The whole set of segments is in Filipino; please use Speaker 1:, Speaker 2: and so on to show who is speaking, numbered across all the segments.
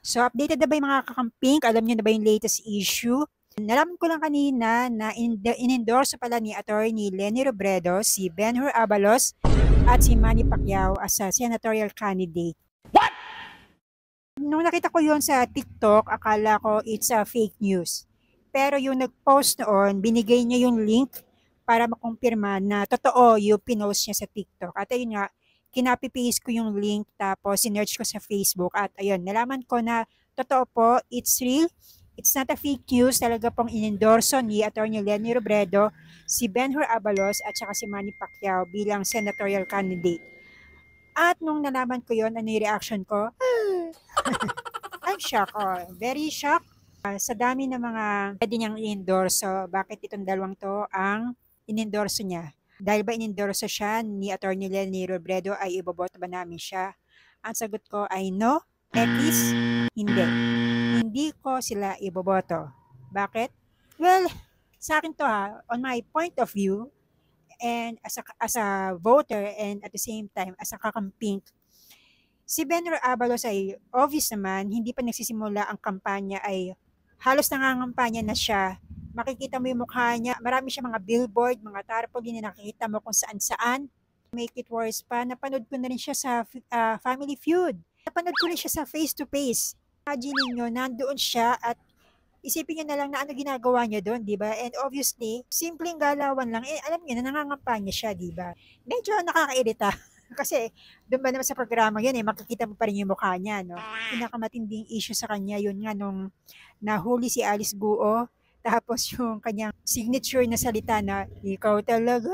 Speaker 1: So, updated na ba yung mga kakamping? Alam niyo na ba yung latest issue? Nalaman ko lang kanina na in-endorse pala ni Attorney Leni Robredo si Benhur Abalos at si Manny Pacquiao as a senatorial candidate. Nung nakita ko yon sa TikTok, akala ko it's a fake news. Pero yung nag-post noon, binigay niya yung link para makumpirma na totoo yung pinost niya sa TikTok. At ayun nga, kinopy-paste ko yung link tapos sinearch ko sa Facebook at ayun, nalaman ko na totoo po, it's real. It's not a fake news, talaga pong inendorso ni Atty. Leni Robredo si Benhur Abalos at saka si Manny Pacquiao bilang senatorial candidate. At nung nalaman ko yon, ano yung reaction ko? I'm shocked. Oh, very shocked. Sa dami ng mga pwede niyang i-endorse, so bakit itong dalawang to ang in-endorse niya? Dahil ba in-endorse siya ni Atty. Leni Robredo ay iboboto ba namin siya? Ang sagot ko ay no, at least hindi. Hindi ko sila iboboto. Bakit? Well, sa akin to on my point of view, and as a voter and at the same time as a kakamping, si Benro Abalos ay obvious naman, hindi pa nagsisimula ang kampanya ay halos nangangampanya na siya. Makikita mo yung mukha niya, marami siya mga billboard, mga tarpaulin na nakikita mo kung saan-saan. Make it worse pa, napanood ko na rin siya sa Family Feud. Napanood ko rin siya sa Face to Face. Imagine niyo, nandoon siya at isipin niyo na lang na ano ginagawa niya doon, di ba? And obviously, simpleng galawan lang, alam niyo na nangangampanya siya, di ba? Medyo nakakairita. Kasi doon ba naman sa programa yan makikita mo pa rin yung mukha niya, no? Pinakamatinding issue sa kanya, yun nga nung nahuli si Alice Guo, tapos yung kanyang signature na salita na, ikaw talaga,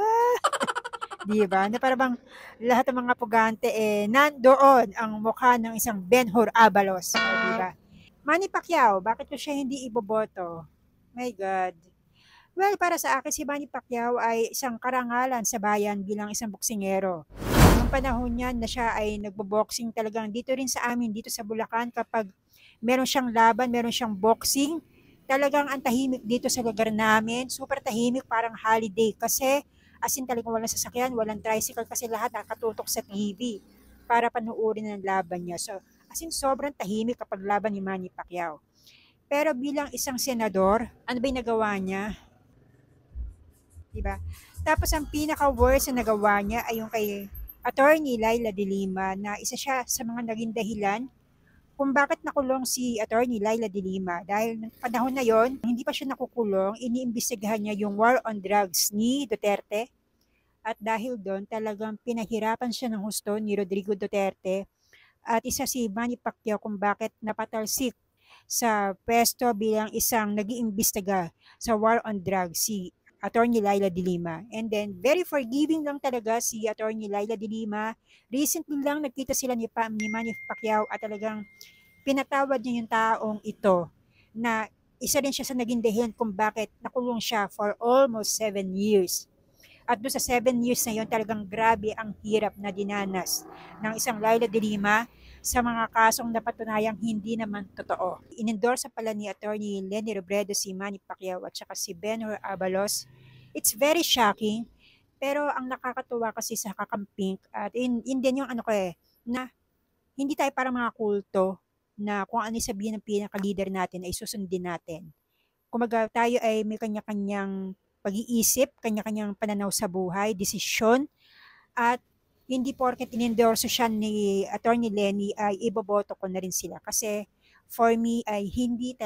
Speaker 1: di ba? Na parang lahat ng mga pugante, nandoon ang mukha ng isang Benhur Abalos, di ba? Manny Pacquiao, bakit ko siya hindi iboboto? My God. Well, para sa akin, si Manny Pacquiao ay isang karangalan sa bayan bilang isang boksingero. Noong panahon niyan na siya ay nagbo-boxing talagang dito rin sa amin, dito sa Bulacan, kapag meron siyang laban, meron siyang boxing, talagang ang tahimik dito sa lugar namin, super tahimik, parang holiday. Kasi, as in talagang walang sasakyan, walang tricycle, kasi lahat nakatutok sa TV para panuorin ang laban niya. So, as in sobrang tahimik kapag laban ni Manny Pacquiao. Pero bilang isang senador, ano ba yung nagawa niya? Diba? Tapos ang pinaka-worst na nagawa niya ay yung kay Attorney Laila de Lima na isa siya sa mga naging dahilan kung bakit nakulong si Attorney Laila de Lima. Dahil ng panahon na yon, hindi pa siya nakukulong, iniimbestigahan niya yung war on drugs ni Duterte. At dahil doon, talagang pinahirapan siya ng husto ni Rodrigo Duterte. At isa si Manny Pacquiao kung bakit napatalsik sa pwesto bilang isang nag-iimbestiga sa war on drugs, si Attorney Laila de Lima. And then, very forgiving lang talaga si Attorney Laila de Lima. Recently lang nagkita sila ni Manny Pacquiao at talagang pinatawad niya yung taong ito na isa rin siya sa naging dahilan kung bakit nakulong siya for almost 7 years. At doon sa 7 years na yun, talagang grabe ang hirap na dinanas ng isang Laila de Lima sa mga kasong napatunayang hindi naman totoo. Inendorsa pala ni Attorney Leni Robredo si Manny Pacquiao at saka si Benhur Abalos. It's very shocking, pero ang nakakatuwa kasi sa kakamping at din yung ano ko na hindi tayo para mga kulto na kung ano sabihin ng pinaka-leader natin ay susundin natin. Kumaga tayo ay may kanya-kanyang pag-iisip, kanya-kanyang pananaw sa buhay, desisyon, at hindi porket inendorso siya ni Attorney Leni ay iboboto ko na rin sila. Kasi for me ay hindi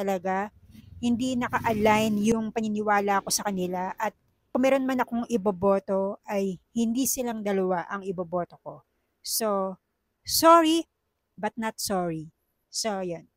Speaker 1: naka-align yung paniniwala ko sa kanila at kung meron man akong iboboto ay hindi silang dalawa ang iboboto ko. So, sorry but not sorry. So, yun.